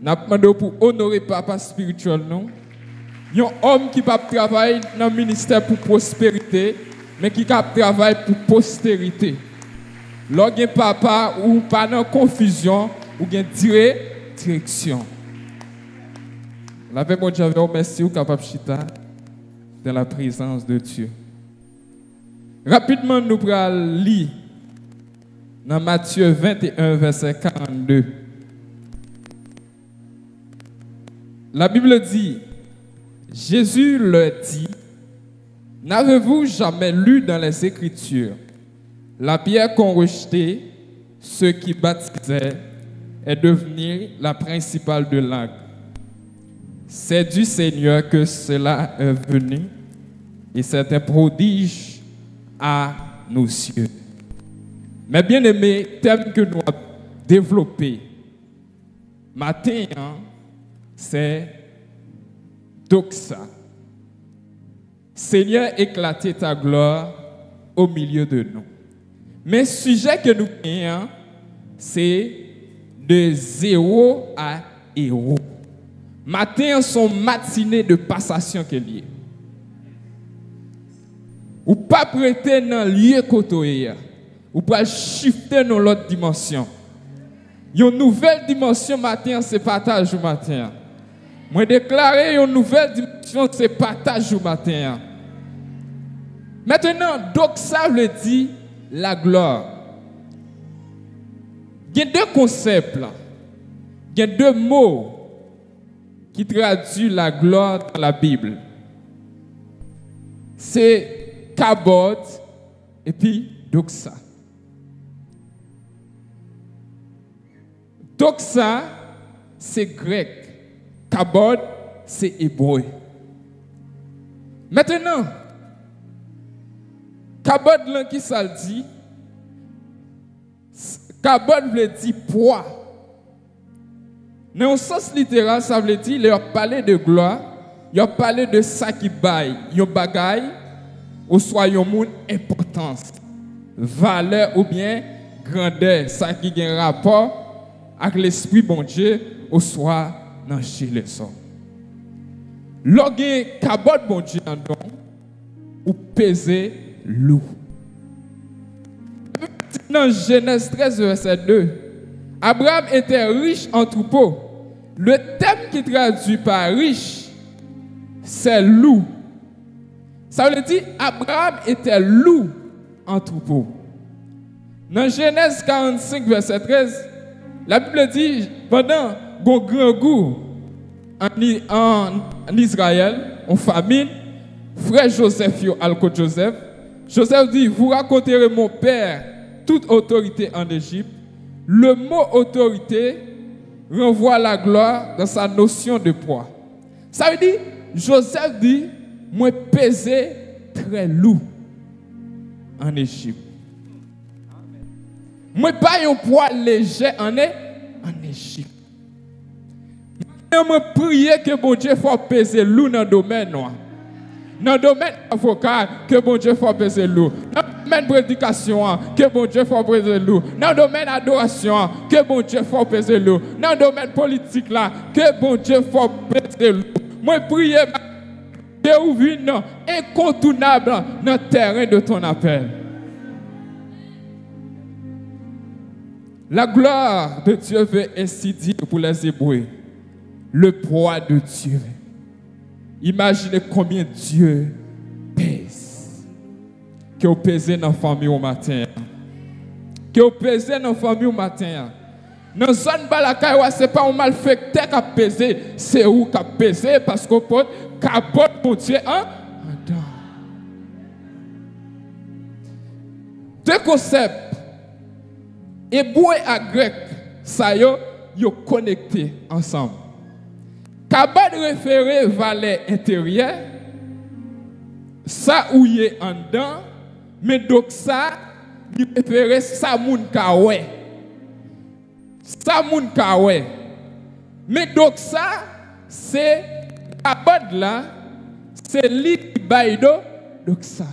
N'a demandé pour honorer papa spirituel non. Un homme qui va travailler dans le ministère pour prospérité, mais qui va travailler pour postérité. Lorsque papa ou pas dans confusion ou bien direction. La paix mon Dieu, merci ou capable chita dans la présence de Dieu. Rapidement nous allons lire dans Matthieu 21 verset 42. La Bible dit, Jésus leur dit, n'avez-vous jamais lu dans les Écritures la pierre qu'ont rejetée ceux qui baptisaient est devenue la principale de l'angle. C'est du Seigneur que cela est venu et c'est un prodige à nos yeux. Mais bien aimé, thème que nous avons développé matin, c'est doxa. Seigneur, éclater ta gloire au milieu de nous. Mais le sujet que nous avons, c'est de zéro à héros. Matin, son matinée de passation que lié. Ou pas prêter dans le lieu côté, ou pas shifter dans l'autre dimension. Une nouvelle dimension matin, c'est partage au matin. Moi déclarer une nouvelle dimension, c'est partage au matin. Maintenant, donc ça veut dire la gloire. Il y a deux concepts là. Il y a deux mots qui traduisent la gloire dans la Bible. C'est kabod et puis doxa. Doxa, c'est grec. Kabod, c'est hébreu. Maintenant, kabod, là, qui ça dit? Kabod veut dire poids. Dans un sens littéral, ça veut dire, il a parlé de gloire, il a parlé de ça qui baille, il bagaille, ou soit un monde importance, valeur ou bien grandeur, ça qui a un rapport avec l'esprit bon Dieu, ou soit dans chez les hommes. Lorsque kabod bon Dieu en don, ou peser loup. Dans Genèse 13, verset 2, Abraham était riche en troupeaux. Le thème qui traduit par riche, c'est loup. Ça veut dire Abraham était loup en troupeau. Dans Genèse 45, verset 13, la Bible dit, pendant qu'on grand goût en Israël, en famine, frère Joseph, Joseph dit, vous raconterez mon père toute autorité en Égypte. Le mot autorité renvoie la gloire dans sa notion de poids. Ça veut dire, Joseph dit, moi pesé très lourd en Égypte. Moi pas un poids léger en Égypte. Moi prier que bon Dieu faut peser lourd dans le domaine noir. Dans le domaine avocat, que bon Dieu faut peser lourd. Dans le domaine prédication, que bon Dieu faut peser lourd. Dans le domaine adoration, que bon Dieu faut peser lourd. Dans le domaine politique là, que bon Dieu faut peser lourd. Moi prier Dieu ouvre incontournable dans le terrain de ton appel. La gloire de Dieu veut ainsi dire pour les Hébreux, le poids de Dieu. Imaginez combien Dieu pèse. Que vous pèsez dans la famille au matin. Que vous pèsez dans la famille au matin. Dans la zone balakaï, ce n'est pas un malfaiteur qui a pesé, c'est vous qui a pesé parce qu'on peut capoter pour Dieu en dedans. Deux concepts. Hébreu et grec, ça y est connectés ensemble. Kabod référé valet intérieur, ça où y est en dedans, mais donc ça, il référé ça moun kawe. Ça moun kawe. Mais donc ça, c'est Kabod là, c'est lui qui baille donc ça.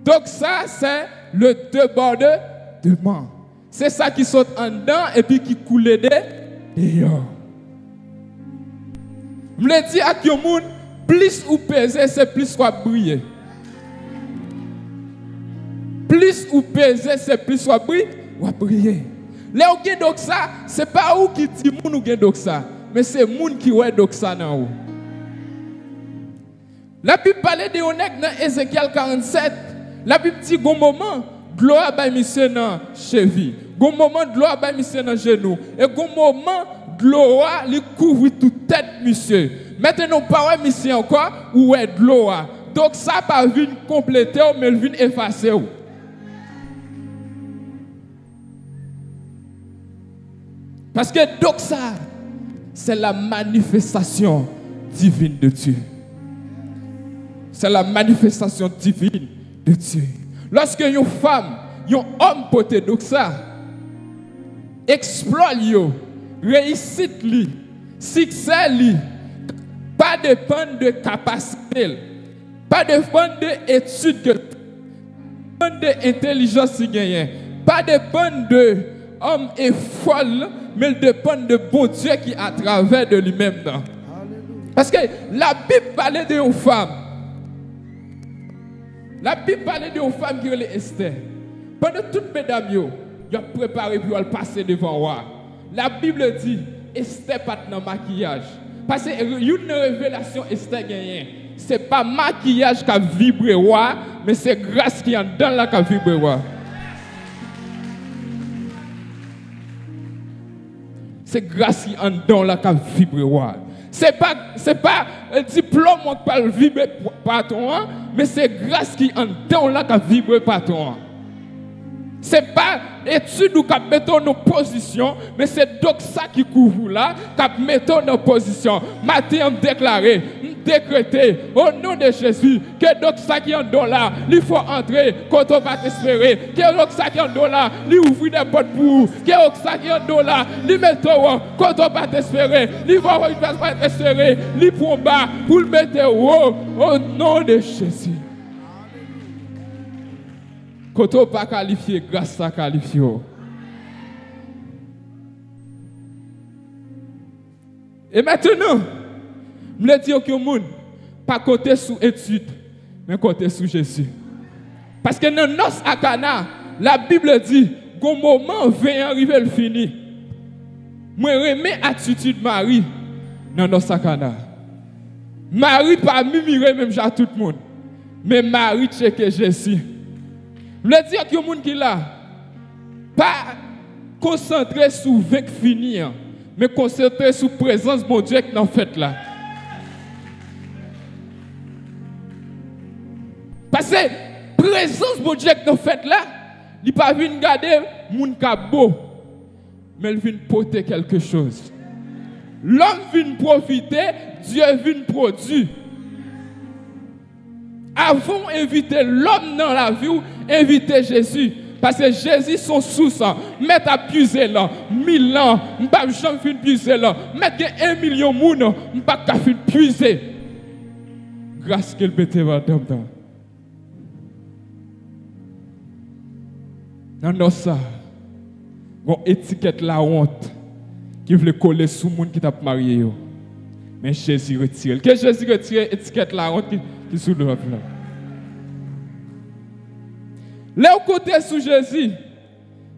Donc ça, c'est le débordement. C'est ça qui saute en dedans et puis qui coule dehors. Je me dis à qui au monde, plus ou peser, c'est plus qu'on briller. Plus ou peser, c'est plus qu'on briller. Là où gen donc ça, c'est pas où qui dit moun ou gen donc ça, mais c'est moun qui ouais donc ça dans ou. La Bible parle de honnête dans Ézéchiel 47. La Bible dit gon moment gloire ba monsieur dans cheville. Gon moment gloire ba monsieur dans genou et gon moment gloire lui couvre toute tête monsieur. Maintenant pas ouais monsieur encore ou ouais gloire. Donc ça pas vinn compléter mais vinn effacer ou. Parce que donc ça, c'est la manifestation divine de Dieu. C'est la manifestation divine de Dieu. Lorsque une femme, un homme porté donc ça, exploit yo, réussite li, succès li, pas dépendre de capacité, pas dépendre de études, pas dépendre de intelligence qui gagne, pas dépendre de homme et folle, mais il dépend de bon Dieu qui à travers de lui-même. Parce que la Bible parlait d'une femme. La Bible parlait d'une femme qui est Esther. Pendant toutes mesdames, ils ont préparé pour aller passer devant roi. La Bible dit, Esther pas dans le maquillage. Parce que une révélation Esther gagne. Ce n'est pas maquillage qui a vibré roi, mais c'est grâce qui est dans la qui a vibré roi. C'est grâce qui en don là qu'a vibré roi. C'est pas un diplôme qui peut vibrer par toi, mais c'est grâce qui en don là qu'a vibré par toi. C'est pas étude ou qu'a mettre nos positions, mais c'est donc ça qui couvre là, qu'a mettre nos positions. Matin on déclaré, décrété au nom de Jésus que donc ça qui en don là, il faut entrer quand on va t'espérer. Que donc ça qui en don là, il ouvre des portes pour vous. Que donc ça qui en don là, il met quand on va t'espérer. Il va t'espérer, il prend bas pour le mettre haut au nom de Jésus. Quand on pas qualifié, grâce à qualifié. Et maintenant, je veux dire que le monde, pas côté sous étude, mais côté sous Jésus. Parce que dans nos akana, la Bible dit, qu'au moment vient arriver le fini. Moi, remets attitude Marie dans nos akana. Marie pas mimire même à tout le monde. Mais Marie checker Jésus. Je veux dire que le monde qui est là, pas concentré sur vaincre fini, mais concentré sur la présence de mon Dieu qui est en fait là. Parce que la présence de mon Dieu qui est en fait là, il ne va pas venir garder mon beau, mais il vient porter quelque chose. L'homme vient profiter, Dieu vient produire. Avant d'inviter l'homme dans la vie, inviter Jésus. Parce que Jésus, son source, mettre à puiser là, 1000 ans, je ne vais pas jamais puiser là. Mettre 1 million de monde, je ne vais pas puiser. Grâce qu'il mette dedans. Dans ça, il y a une étiquette la honte qui veut coller sur le monde qui t'a marié. Mais Jésus retire. Que Jésus retire l'étiquette la honte qui sous le là. Là au côté sous Jésus,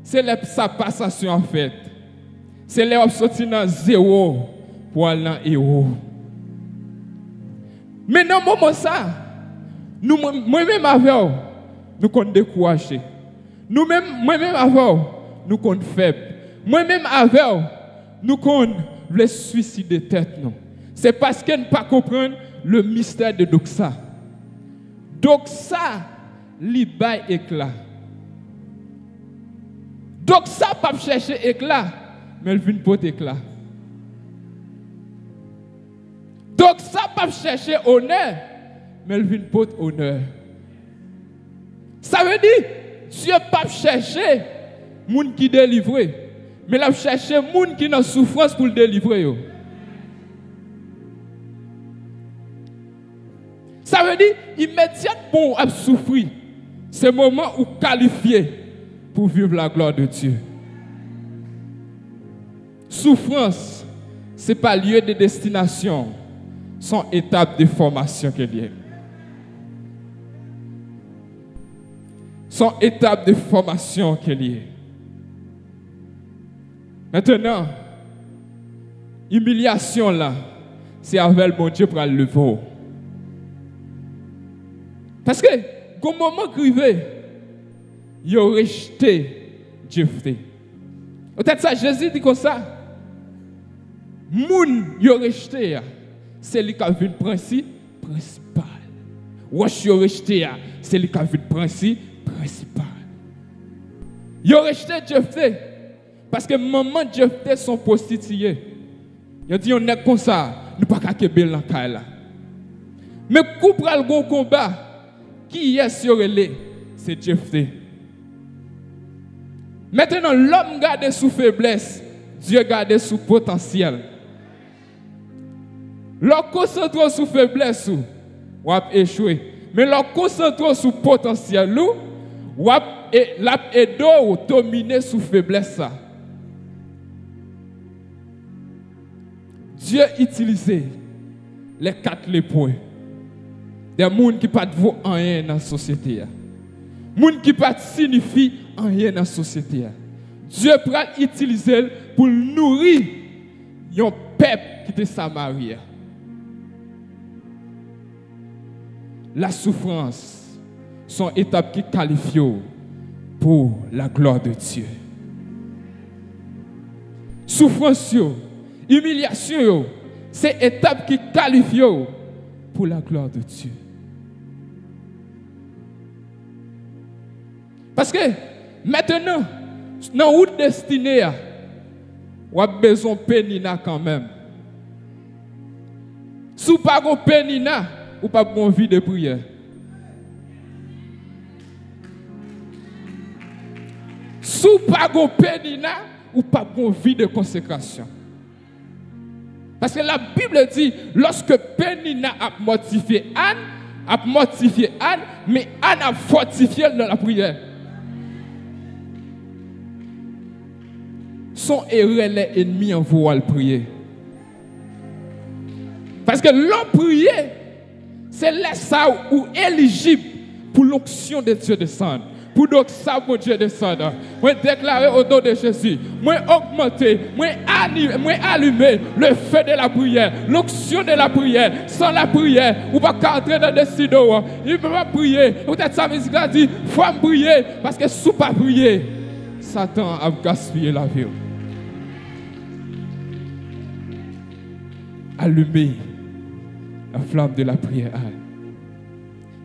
c'est sa passation en fait. C'est là où sortir dans zéro pour aller dans héros. Mais dans le moment ça, moi-même avec nous sommes découragés. Moi-même avec nous sommes faibles. Moi-même avec nous sommes les suicider tête. C'est parce qu'on ne pas comprendre le mystère de Doxa. Doxa, li bay éclat. Doxa pas chercher éclat, mais elle vient pour éclat. Doxa pas chercher honneur, mais elle vient pour honneur. Ça veut dire Dieu pas chercher moun qui délivre, mais il chercher moun qui dans souffrance pour le délivrer. Ça veut dire immédiatement à souffrir. C'est le moment où qualifié pour vivre la gloire de Dieu. Souffrance ce n'est pas lieu de destination, son étape de formation qu'il y a. Son étape de formation qu'il y a. Maintenant, humiliation là, c'est avec le bon Dieu pour le lever. Parce que, au moment crivé, il a rejeté Dieu. Peut-être ça, Jésus dit comme ça. Moun, il a rejeté, c'est lui qui a vu le principe principal. Wesh, il a rejeté, c'est lui qui a vu le principe principal. Il a rejeté Dieu. Parce que maman Dieu sont prostituées. Il a dit, on est comme ça, nous ne pouvons pas kébel dans la là. Mais pour le bon combat, qui est sur elle? C'est Dieu. Maintenant, l'homme garde sous faiblesse, Dieu garde sous potentiel. L'homme concentre sous faiblesse, ou a échoué. Mais l'homme concentre sous potentiel, ou a aidé ou dominer sous faiblesse. Dieu utilisait les 4 lépreux. Des gens qui ne vaut rien dans la société. Des gens qui ne signifient rien dans la société. Dieu peut utiliser pour nourrir un peuple qui était Samarie. La souffrance sont étapes qui qualifient pour la gloire de Dieu. Souffrance, humiliation, c'est étapes qui qualifient pour la gloire de Dieu. Parce que maintenant, dans notre destinée, on a besoin de pénina quand même. Si vous n'avez pas de pénina, vous n'avez pas de vie de prière. Si vous n'avez pas de pénina, vous n'avez pas de vie de consécration. Parce que la Bible dit, lorsque Pénina a mortifié Anne, mais Anne a fortifié dans la prière. Son erreur les ennemis en vouant le prier. Parce que l'homme prier, c'est là ça où éligible pour l'onction de Dieu descendre. Pour donc ça, mon Dieu descendre. Moi déclarer au nom de Jésus. Moi augmenter, moi allumer le feu de la prière, l'onction de la prière. Sans la prière, vous ne pouvez pas entrer dans des sidos. Il ne peut pas prier. Peut-être ça, musique a dit, il faut prier. Parce que si vous ne pas prier, Satan a gaspillé la vie. Allumer la flamme de la prière.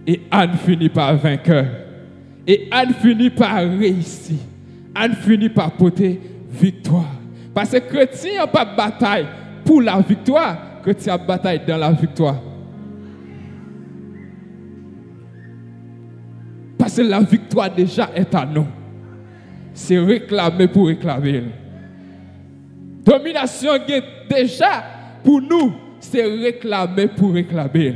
Et Anne finit par vainqueur. Et Anne finit par réussir. Anne finit par porter victoire. Parce que chrétien n'a pas de bataille pour la victoire, chrétien a bataille dans la victoire. Parce que la victoire déjà est à nous. C'est réclamer pour réclamer. Domination est déjà pour nous, c'est réclamer pour réclamer.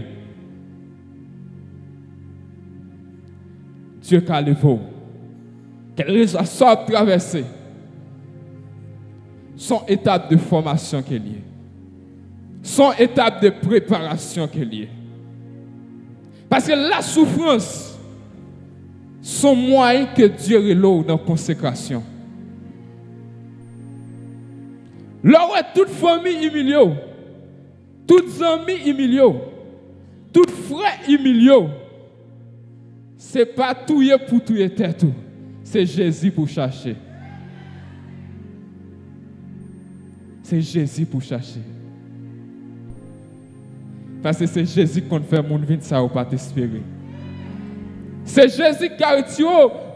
Dieu calme-vous. Quelle raison soit traversée? Son étape de formation qu'il y a. Son étape de préparation qu'il y a. Parce que la souffrance, son moyen que Dieu reloue dans la consécration. Lorsque toute famille humiliée, toutes amis humiliés, tout frère humilié, ce n'est pas tout pour tout tête, c'est Jésus pour chercher. C'est Jésus pour chercher. Parce que c'est Jésus qu'on fait mon vie, ça ou pas t'espérer. C'est Jésus qui a été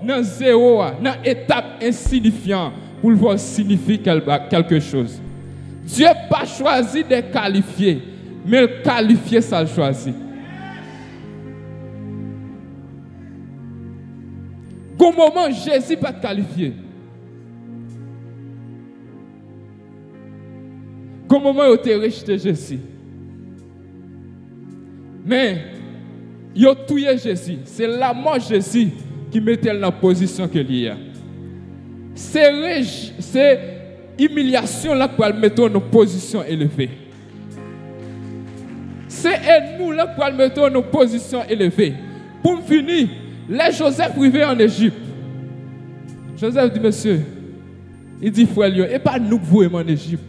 dans zéro, dans étape insignifiante pour le voir signifier quelque chose. Dieu n'a pas choisi de qualifier, mais le qualifier, ça le choisit. Au moment Jésus pas qualifié. Au moment où tu as rejeté Jésus. Mais il a tué Jésus. C'est la mort de Jésus qui mettait dans la position qu'il y a. C'est humiliation là pour le mettre en position élevée. C'est nous là pour le mettre en position élevée. Pour finir, les Joseph arrivés en Égypte. Joseph dit, monsieur, il dit, frère, et pas nous que vous aimez en Égypte.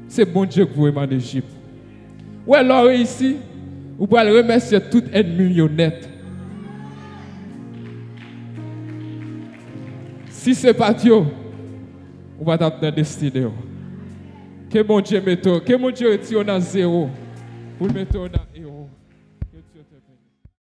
C'est bon Dieu que vous aimez en Égypte. Ouais, alors ici, vous pouvez remercier tout ennemi honnête. Si c'est pas Dieu, on va t'attendre destiné. Que mon Dieu mette, que mon Dieu retire dans zéro pour le mettre dans